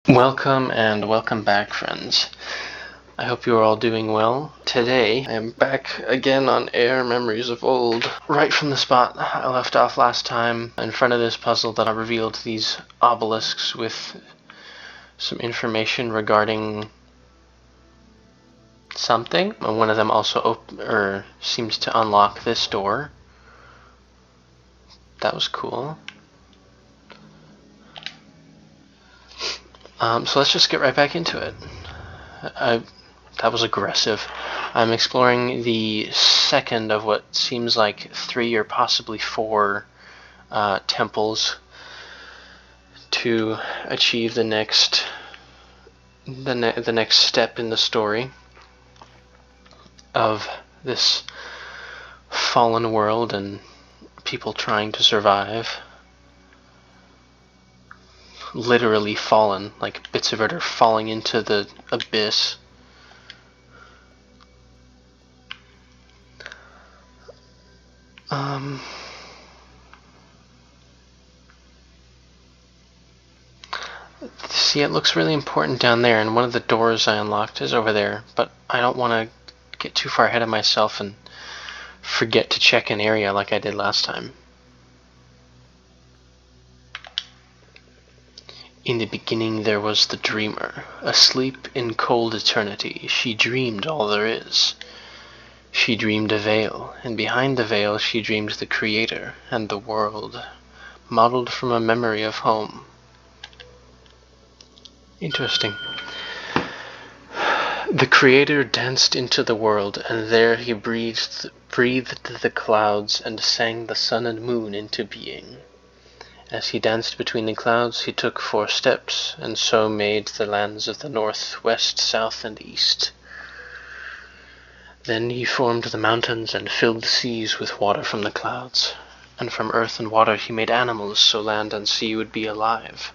Welcome and welcome back, friends. I hope you are all doing well. Today, I am back again on AER Memories of Old. Right from the spot I left off last time, in front of this puzzle that I revealed these obelisks with some information regarding something. And one of them also seems to unlock this door. That was cool. So let's just get right back into it. That was aggressive. I'm exploring the second of what seems like 3 or possibly 4 temples to achieve the next step in the story of this fallen world and people trying to survive. Literally fallen, like bits of it are falling into the abyss. See, it looks really important down there, and one of the doors I unlocked is over there, but I don't want to get too far ahead of myself and forget to check an area like I did last time. In the beginning there was the dreamer, asleep in cold eternity. She dreamed all there is. She dreamed a veil, and behind the veil she dreamed the creator and the world, modeled from a memory of home. Interesting. The creator danced into the world, and there he breathed the clouds and sang the sun and moon into being. As he danced between the clouds, he took 4 steps, and so made the lands of the north, west, south, and east. Then he formed the mountains and filled the seas with water from the clouds, and from earth and water he made animals so land and sea would be alive.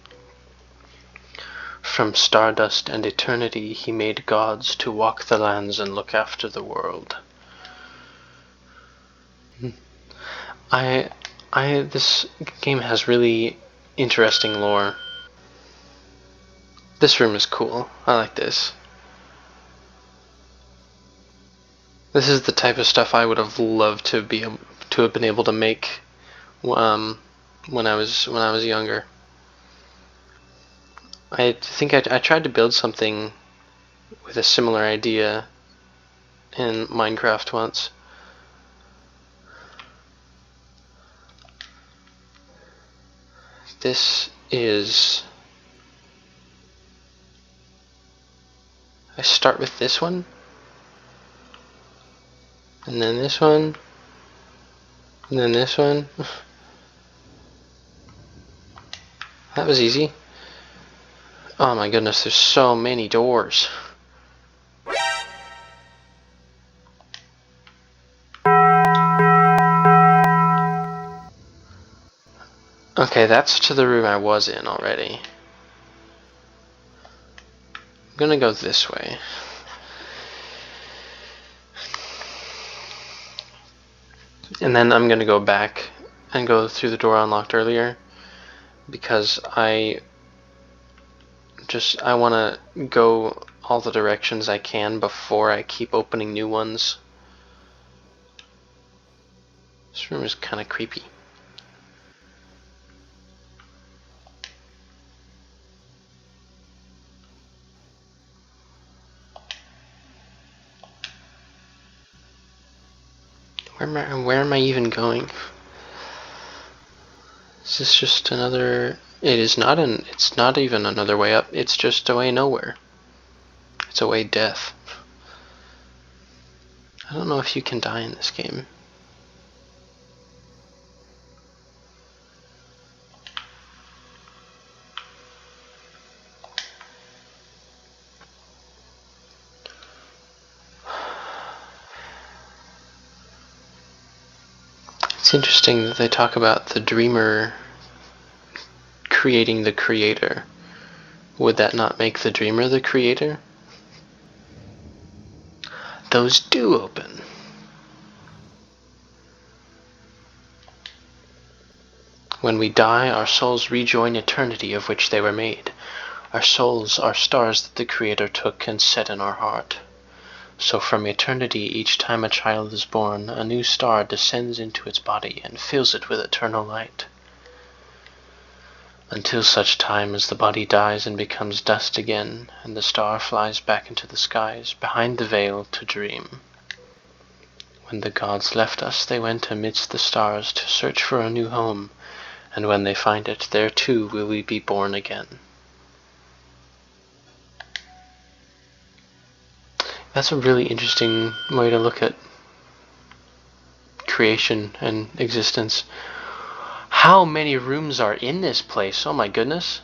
From stardust and eternity he made gods to walk the lands and look after the world. This game has really interesting lore. This room is cool. I like this. This is the type of stuff I would have loved to have been able to make when I was younger. I think I tried to build something with a similar idea in Minecraft once. This is... I start with this one, and then this one, and then this one. That was easy. Oh my goodness, there's so many doors. Okay, that's to the room I was in already. I'm gonna go this way. And then I'm gonna go back and go through the door I unlocked earlier, because I want to go all the directions I can before I keep opening new ones. This room is kind of creepy. Where am I even going? Is this just another... It's not even another way up, it's just a way nowhere. It's a way death. I don't know if you can die in this game. It's interesting that they talk about the dreamer creating the creator. Would that not make the dreamer the creator? Those do open. When we die, our souls rejoin eternity of which they were made. Our souls are stars that the Creator took and set in our heart. So from eternity, each time a child is born, a new star descends into its body and fills it with eternal light. Until such time as the body dies and becomes dust again, and the star flies back into the skies, behind the veil, to dream. When the gods left us, they went amidst the stars to search for a new home, and when they find it, there too will we be born again. That's a really interesting way to look at creation and existence. How many rooms are in this place? Oh my goodness.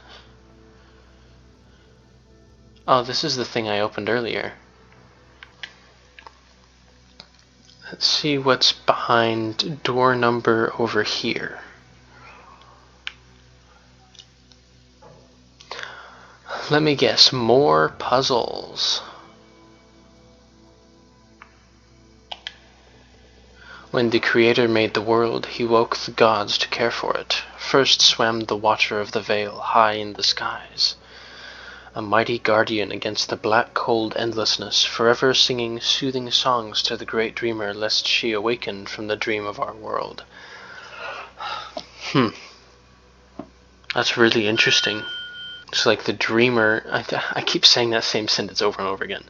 Oh, this is the thing I opened earlier. Let's see what's behind door number over here. Let me guess, more puzzles. When the Creator made the world, he woke the gods to care for it. First swam the Watcher of the Veil high in the skies, a mighty guardian against the black cold endlessness, forever singing soothing songs to the great dreamer lest she awaken from the dream of our world. That's really interesting. It's like the dreamer, I keep saying that same sentence over and over again.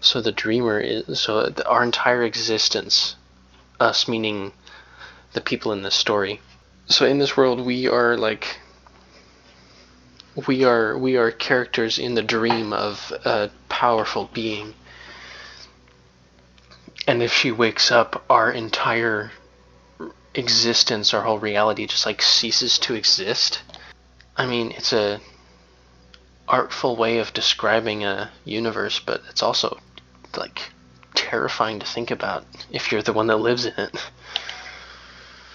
So the dreamer is, so our entire existence, us meaning the people in this story. So in this world we are like, we are characters in the dream of a powerful being. And if she wakes up, our entire existence, our whole reality just like ceases to exist. I mean, it's a artful way of describing a universe, but it's also like terrifying to think about if you're the one that lives in it.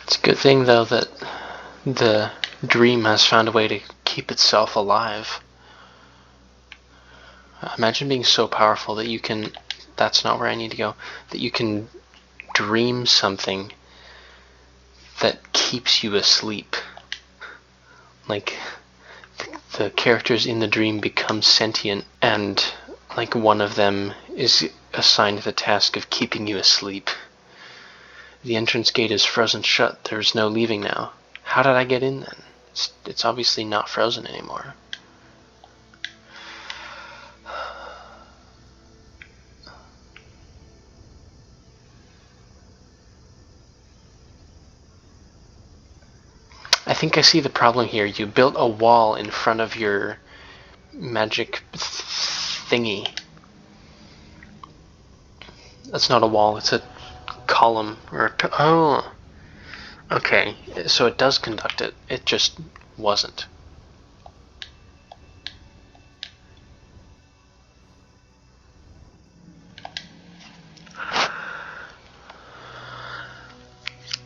It's a good thing though that the dream has found a way to keep itself alive. Imagine being so powerful that you can, that's not where I need to go, that you can dream something that keeps you asleep. Like the characters in the dream become sentient, and like one of them is assigned the task of keeping you asleep. The entrance gate is frozen shut. There's no leaving now. How did I get in then? It's obviously not frozen anymore. I think I see the problem here. You built a wall in front of your magic thingy. That's not a wall, it's a column or a oh. Okay, so it does conduct it. It just wasn't.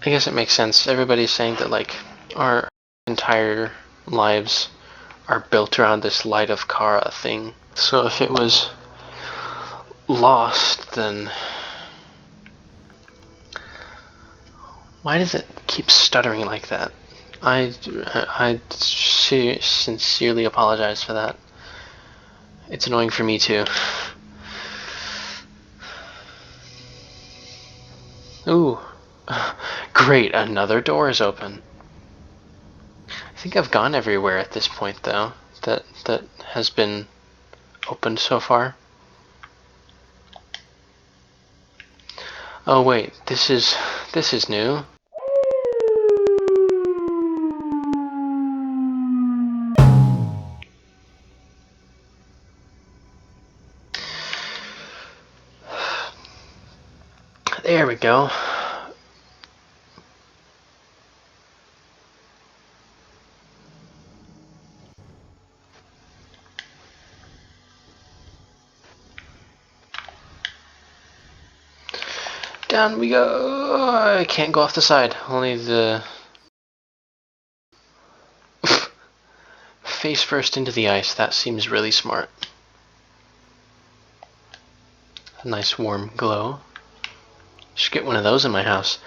I guess it makes sense. Everybody's saying that like our entire lives are built around this light of Kara thing. So if it was lost, then why does it keep stuttering like that? I sincerely apologize for that. It's annoying for me too. Ooh. Great, another door is open. I think I've gone everywhere at this point though, that has been opened so far. Oh wait, this is new. There we go. Down we go. I can't go off the side. Only the face first into the ice. That seems really smart. A nice warm glow. Should get one of those in my house.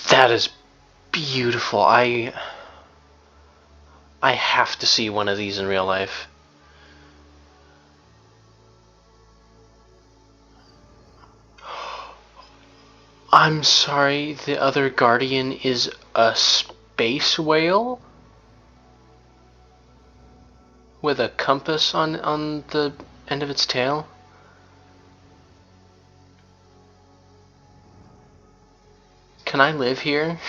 That is beautiful. I have to see one of these in real life. I'm sorry, the other guardian is a space whale? With a compass on the end of its tail? Can I live here?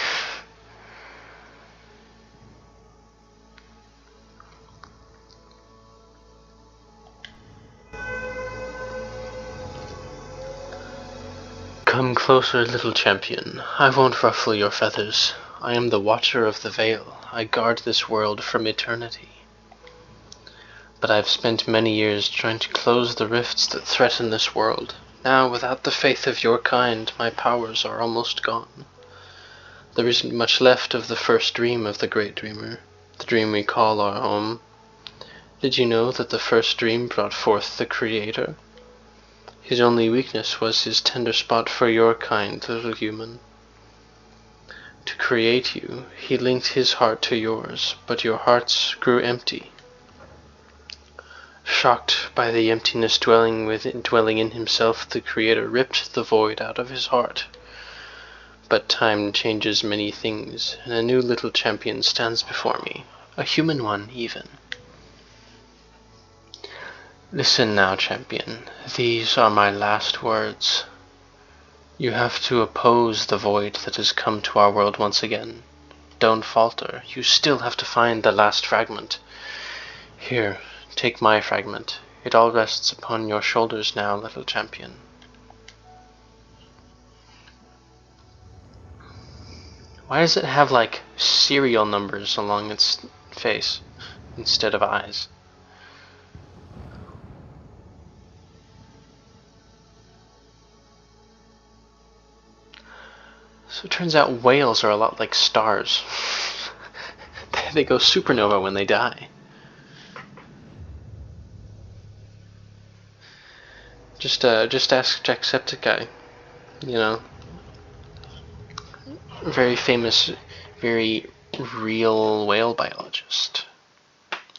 Come closer, little champion. I won't ruffle your feathers. I am the Watcher of the Veil. I guard this world from eternity. But I've spent many years trying to close the rifts that threaten this world. Now, without the faith of your kind, my powers are almost gone. There isn't much left of the first dream of the great dreamer, the dream we call our home. Did you know that the first dream brought forth the Creator? His only weakness was his tender spot for your kind, little human. To create you, he linked his heart to yours, but your hearts grew empty. Shocked by the emptiness dwelling in himself, the Creator ripped the void out of his heart. But time changes many things, and a new little champion stands before me, a human one even. Listen now, champion, these are my last words. You have to oppose the void that has come to our world once again. Don't falter, you still have to find the last fragment. Here, take my fragment. It all rests upon your shoulders now, little champion. Why does it have like serial numbers along its face instead of eyes? So it turns out whales are a lot like stars. They go supernova when they die. Just ask Jacksepticeye. You know, very famous, very real whale biologist.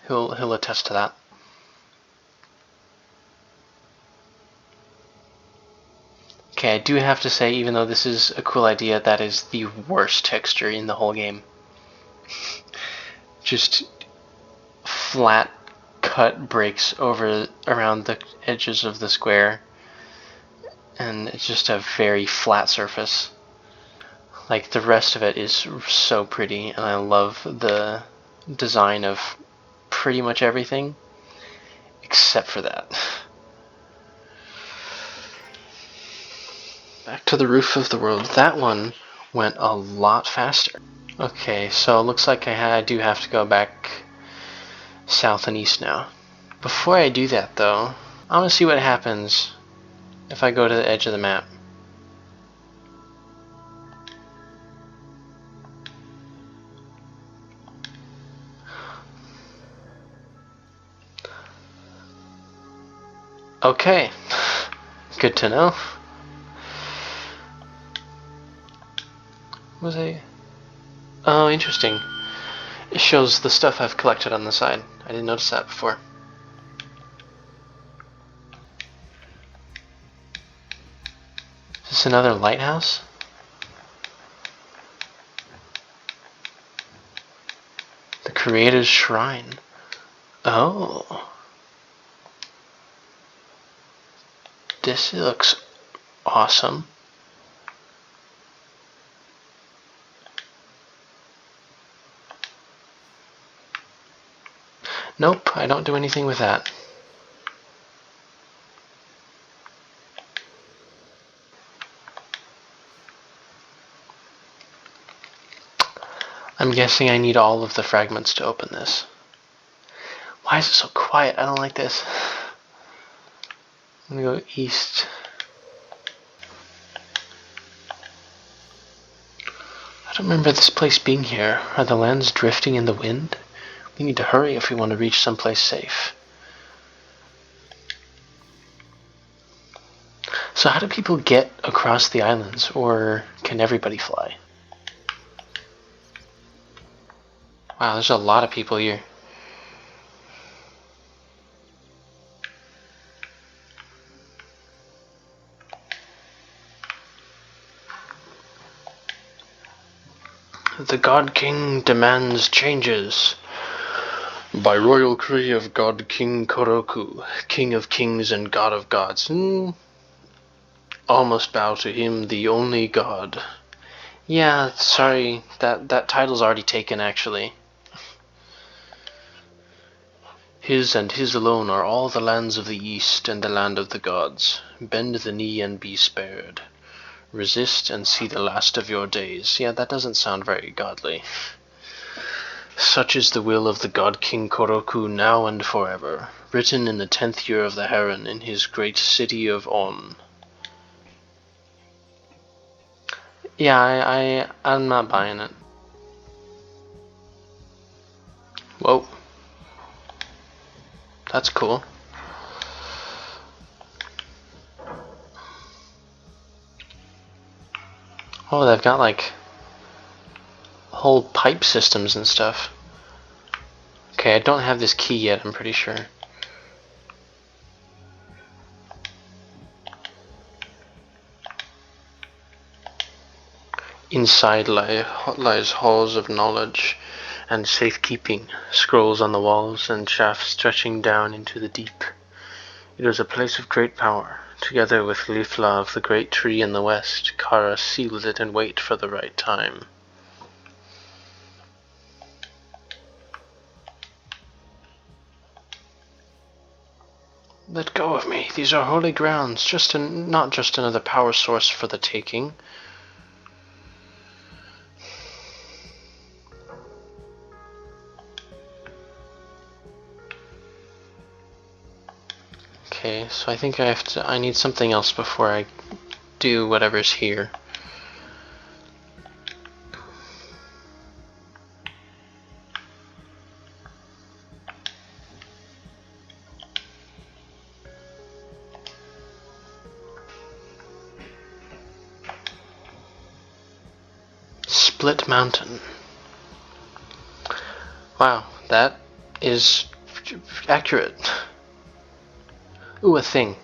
He'll attest to that. Okay, I do have to say, even though this is a cool idea, that is the worst texture in the whole game. Just flat cut breaks around the edges of the square, and it's just a very flat surface. Like, the rest of it is so pretty, and I love the design of pretty much everything except for that. Back to the roof of the world. That one went a lot faster. Okay, so it looks like I do have to go back south and east now. Before I do that, though, I want to see what happens if I go to the edge of the map. Okay, good to know. Was I? Oh, interesting. It shows the stuff I've collected on the side. I didn't notice that before. Is this another lighthouse? The Creator's Shrine. Oh. This looks awesome. Nope, I don't do anything with that. I'm guessing I need all of the fragments to open this. Why is it so quiet? I don't like this. I'm gonna go east. I don't remember this place being here. Are the lands drifting in the wind? We need to hurry if we want to reach someplace safe. So how do people get across the islands, or can everybody fly? Wow, there's a lot of people here. The God King demands changes. By royal decree of God King Koroku, King of Kings and God of Gods. All must bow to him, the only God. Yeah, sorry, that title's already taken, actually. His and his alone are all the lands of the East and the land of the gods. Bend the knee and be spared. Resist and see the last of your days. Yeah, that doesn't sound very godly. Such is the will of the God King Koroku now and forever, written in the 10th year of the Heron in his great city of On. Yeah, I'm not buying it. Whoa. That's cool. Oh, they've got like whole pipe systems and stuff. Okay, I don't have this key yet, I'm pretty sure. Inside lies halls of knowledge and safekeeping, scrolls on the walls and shafts stretching down into the deep. It was a place of great power. Together with Lifla of the great tree in the west, Kara sealed it and wait for the right time. Let go of me. These are holy grounds, not just another power source for the taking. Okay, so I think I need something else before I do whatever's here. Split Mountain. Wow, that is accurate. Ooh, a thing.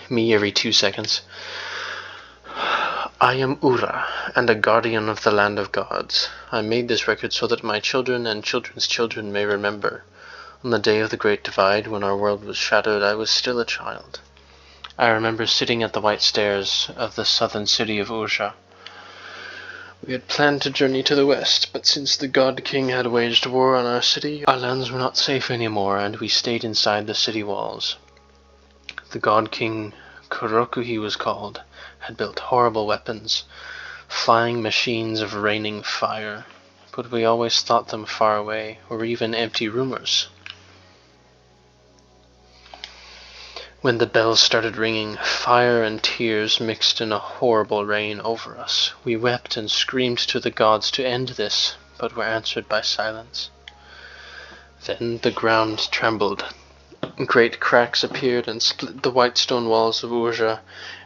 Me every 2 seconds. I am Ura, and a guardian of the land of gods. I made this record so that my children and children's children may remember. On the day of the Great Divide, when our world was shattered, I was still a child. I remember sitting at the white stairs of the southern city of Urja. We had planned to journey to the west, but since the God King had waged war on our city, our lands were not safe anymore, and we stayed inside the city walls. The God King, Kuroku he was called, had built horrible weapons, flying machines of raining fire, but we always thought them far away, or even empty rumors. When the bells started ringing, fire and tears mixed in a horrible rain over us. We wept and screamed to the gods to end this, but were answered by silence. Then the ground trembled. Great cracks appeared and split the white stone walls of Urja,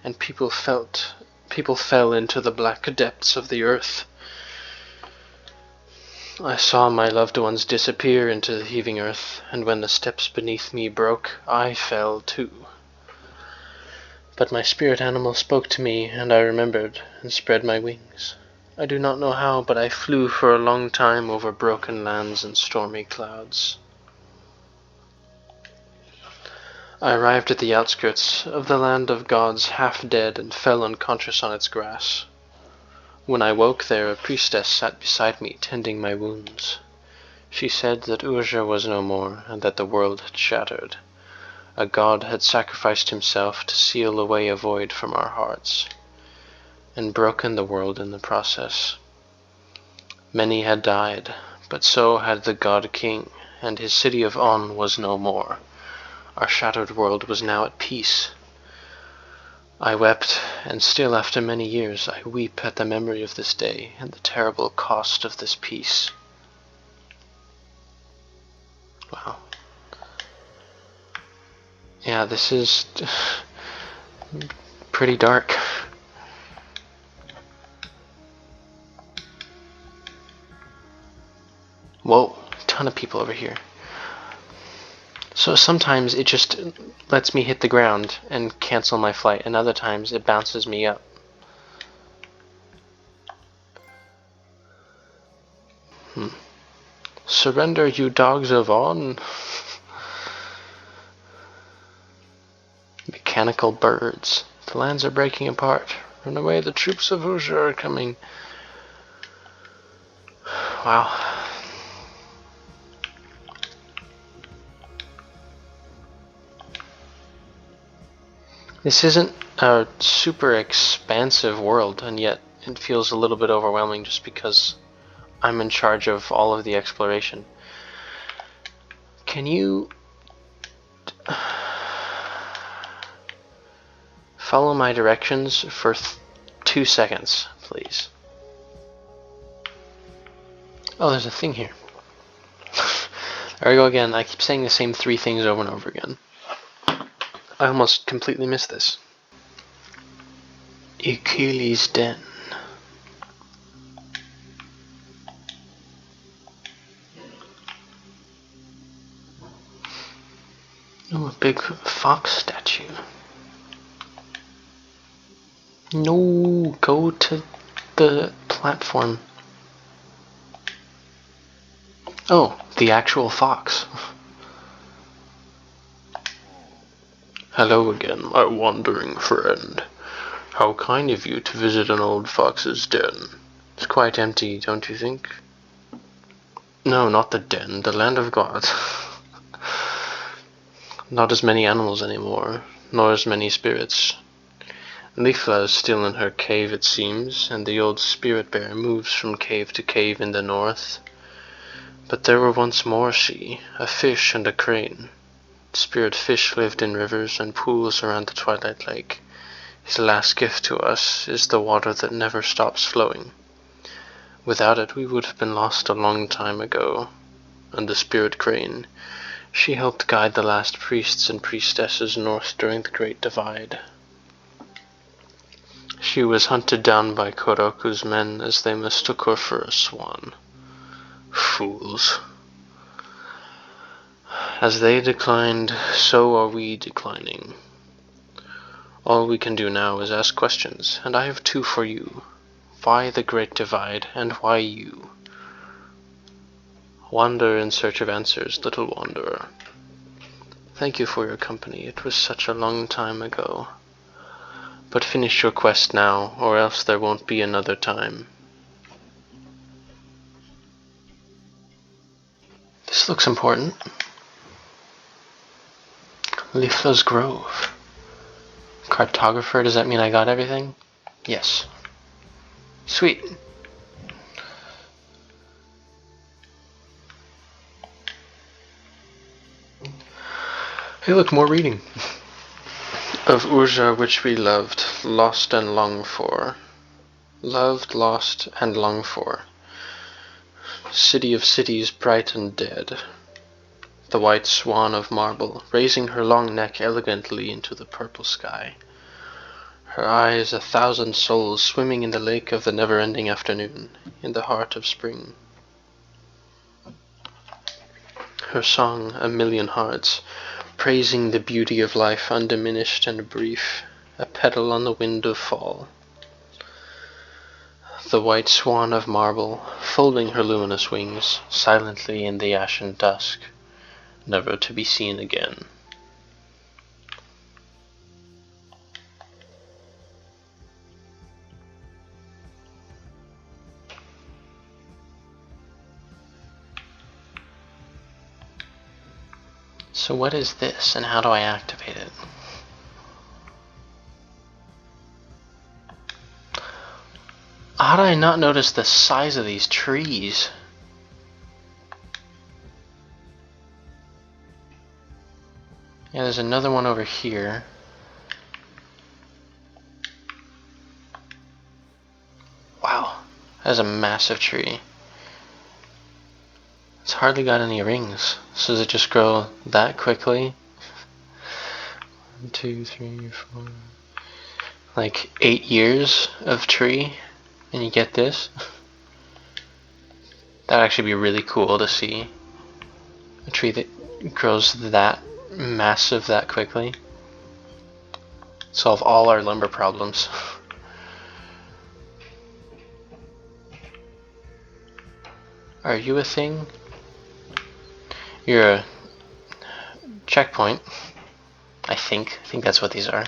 and people fell into the black depths of the earth. I saw my loved ones disappear into the heaving earth, and when the steps beneath me broke, I fell too. But my spirit animal spoke to me, and I remembered, and spread my wings. I do not know how, but I flew for a long time over broken lands and stormy clouds. I arrived at the outskirts of the land of gods, half dead, and fell unconscious on its grass. When I woke there, a priestess sat beside me, tending my wounds. She said that Urja was no more, and that the world had shattered. A god had sacrificed himself to seal away a void from our hearts, and broken the world in the process. Many had died, but so had the God King, and his city of On was no more. Our shattered world was now at peace. I wept, and still after many years I weep at the memory of this day and the terrible cost of this peace. Wow. Yeah, this is pretty dark. Whoa, ton of people over here. So sometimes it just lets me hit the ground and cancel my flight, and other times it bounces me up. Surrender, you dogs of On. Mechanical birds. The lands are breaking apart. Run away, the troops of Uja are coming. Wow. This isn't a super expansive world, and yet it feels a little bit overwhelming just because I'm in charge of all of the exploration. Can you follow my directions for 2 seconds, please? Oh, there's a thing here. There we go again. I keep saying the same 3 things over and over again. I almost completely missed this. Achilles' Den. Oh, a big fox statue. No, go to the platform. Oh, the actual fox. Hello again, my wandering friend. How kind of you to visit an old fox's den. It's quite empty, don't you think? No, not the den, the land of God. Not as many animals anymore, nor as many spirits. Lifla is still in her cave, it seems, and the old spirit bear moves from cave to cave in the north. But there were once more she, a fish and a crane. Spirit fish lived in rivers and pools around the Twilight Lake. His last gift to us is the water that never stops flowing. Without it, we would have been lost a long time ago. And the spirit crane, she helped guide the last priests and priestesses north during the Great Divide. She was hunted down by Koroku's men as they mistook her for a swan. Fools. As they declined, so are we declining. All we can do now is ask questions, and I have 2 for you. Why the Great Divide, and why you? Wander in search of answers, little wanderer. Thank you for your company, it was such a long time ago. But finish your quest now, or else there won't be another time. This looks important. Lifla's Grove. Cartographer, does that mean I got everything? Yes. Sweet. Hey look, more reading. Of Urja which we loved, lost and longed for. Loved, lost, and longed for. City of cities bright and dead. The white swan of marble, raising her long neck elegantly into the purple sky. Her eyes 1,000 souls swimming in the lake of the never-ending afternoon, in the heart of spring. Her song 1,000,000 hearts, praising the beauty of life undiminished and brief, a petal on the wind of fall. The white swan of marble, folding her luminous wings, silently in the ashen dusk, never to be seen again. So what is this, and how do I activate it? How did I not notice the size of these trees? Yeah, there's another one over here. Wow, that is a massive tree. It's hardly got any rings. So does it just grow that quickly? 1, 2, 3, 4... like 8 years of tree, and you get this? That'd actually be really cool to see. A tree that grows that massive that quickly. Solve all our lumber problems. Are you a thing? You're a checkpoint. I think that's what these are.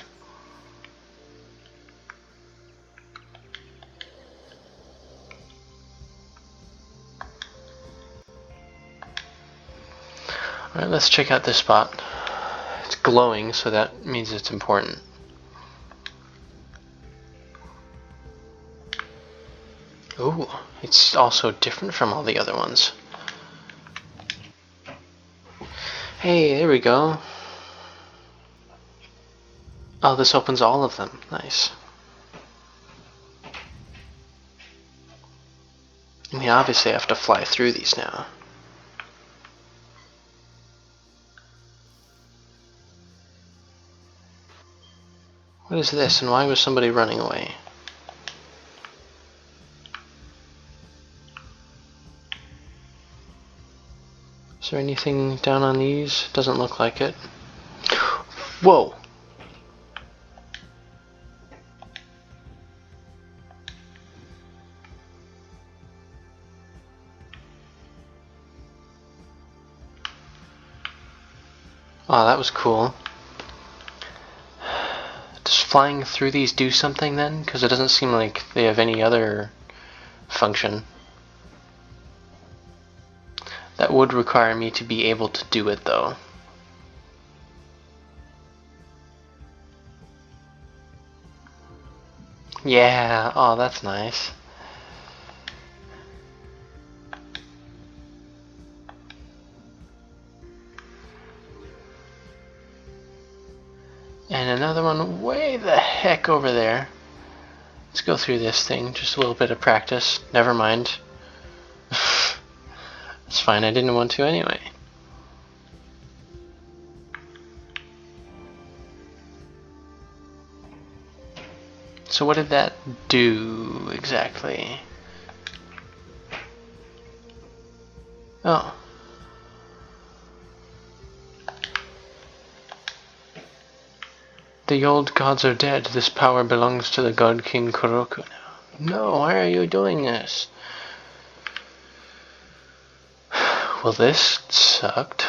Alright, let's check out this spot. It's glowing, so that means it's important. Ooh, it's also different from all the other ones. Hey, there we go. Oh, this opens all of them. Nice. And we obviously have to fly through these now. What is this, and why was somebody running away? Is there anything down on these? Doesn't look like it. Whoa! Oh, that was cool. Does flying through these do something then? Because it doesn't seem like they have any other function. That would require me to be able to do it though. Yeah, oh that's nice. And another one way the heck over there. Let's go through this thing, just a little bit of practice. Never mind. It's fine, I didn't want to anyway. So what did that do exactly? Oh. The old gods are dead. This power belongs to the god King Kuroku now. No, why are you doing this? Well, this sucked.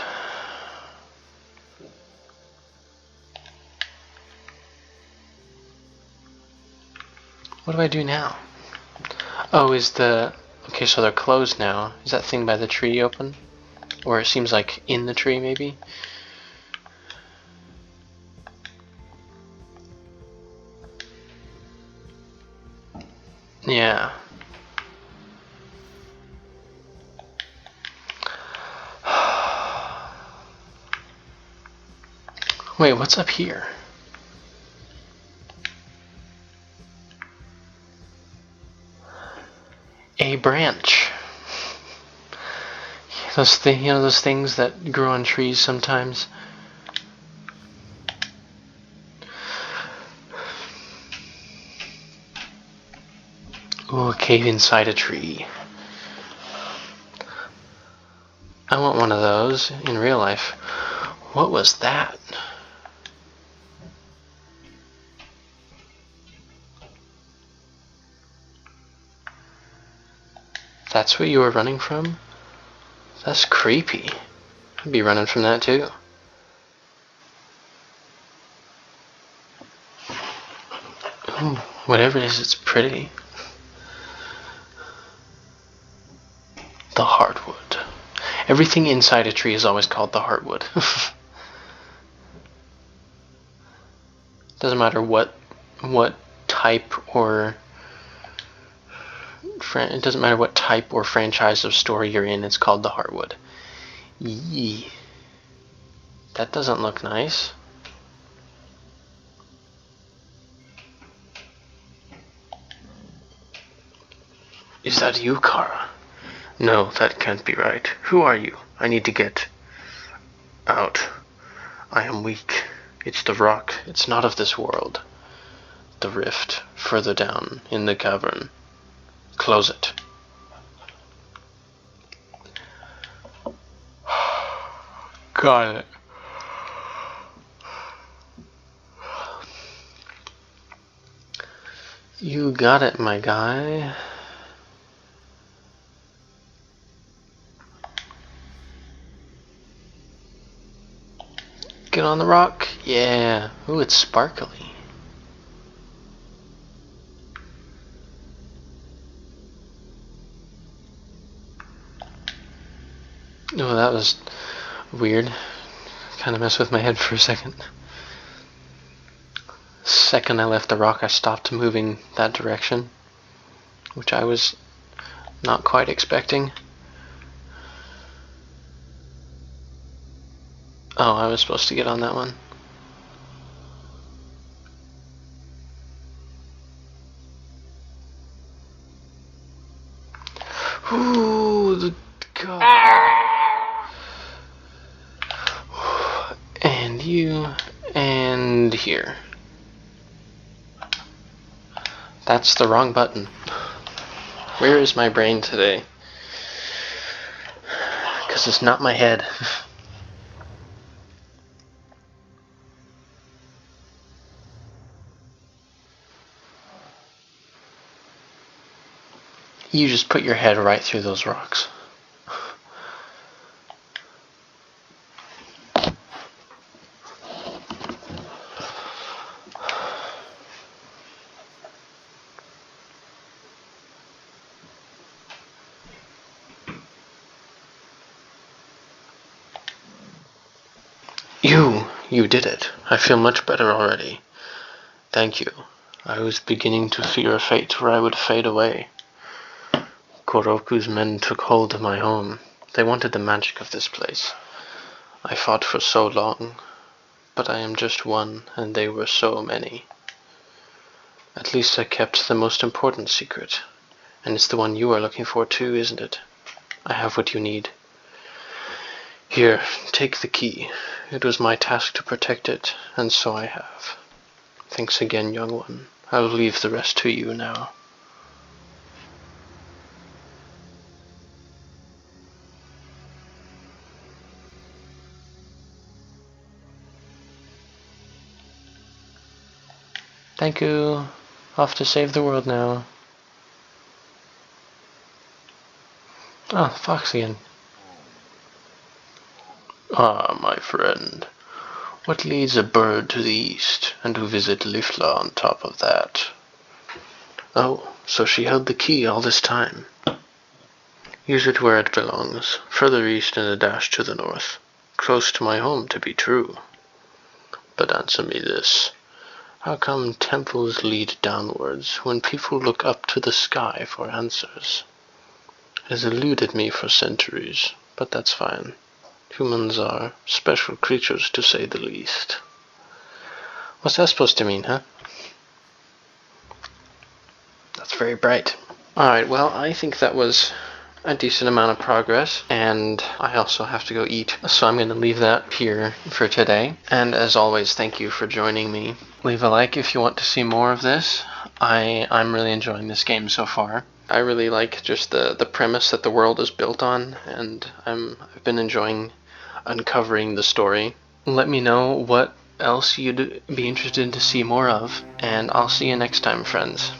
What do I do now? Oh, is the... Okay, so they're closed now. Is that thing by the tree open? Or it seems like in the tree, maybe? Yeah. Wait, what's up here? A branch. Those things that grow on trees sometimes. Ooh, a cave inside a tree. I want one of those in real life. What was that? That's what you were running from? That's creepy. I'd be running from that too. Ooh, whatever it is, it's pretty. The hardwood. Everything inside a tree is always called the hardwood. Doesn't matter what type or it doesn't matter what type or franchise of story you're in, it's called the hardwood. Yee. That doesn't look nice. Is that you, Kara? No, that can't be right. Who are you? I need to get out. I am weak. It's the rock. It's not of this world. The rift, further down in the cavern. Close it. Got it. You got it, my guy. Get on the rock. Yeah. Ooh, it's sparkly. Oh, that was weird. Kind of messed with my head for a second. Second I left the rock, I stopped moving that direction, which I was not quite expecting. Oh, I was supposed to get on that one. Ooh, the God. And you, and here. That's the wrong button. Where is my brain today? Because it's not my head. You just put your head right through those rocks. You did it. I feel much better already. Thank you. I was beginning to fear a fate where I would fade away. Koroku's men took hold of my home. They wanted the magic of this place. I fought for so long, but I am just one, and they were so many. At least I kept the most important secret, and it's the one you are looking for too, isn't it? I have what you need. Here, take the key. It was my task to protect it, and so I have. Thanks again, young one. I'll leave the rest to you now. Thank you. Off to save the world now. Oh, Fox again. Ah, my friend. What leads a bird to the east, and to visit Lifla on top of that? Oh, so she held the key all this time. Use it where it belongs, further east and a dash to the north. Close to my home, to be true. But answer me this. How come temples lead downwards when people look up to the sky for answers? It has eluded me for centuries, but that's fine. Humans are special creatures, to say the least. What's that supposed to mean, huh? That's very bright. Alright, well, I think that was a decent amount of progress, and I also have to go eat, so I'm going to leave that here for today. And as always, thank you for joining me. Leave a like if you want to see more of this. I'm really enjoying this game so far. I really like just the premise that the world is built on, and I've been enjoying uncovering the story. Let me know what else you'd be interested to see more of, and I'll see you next time, friends.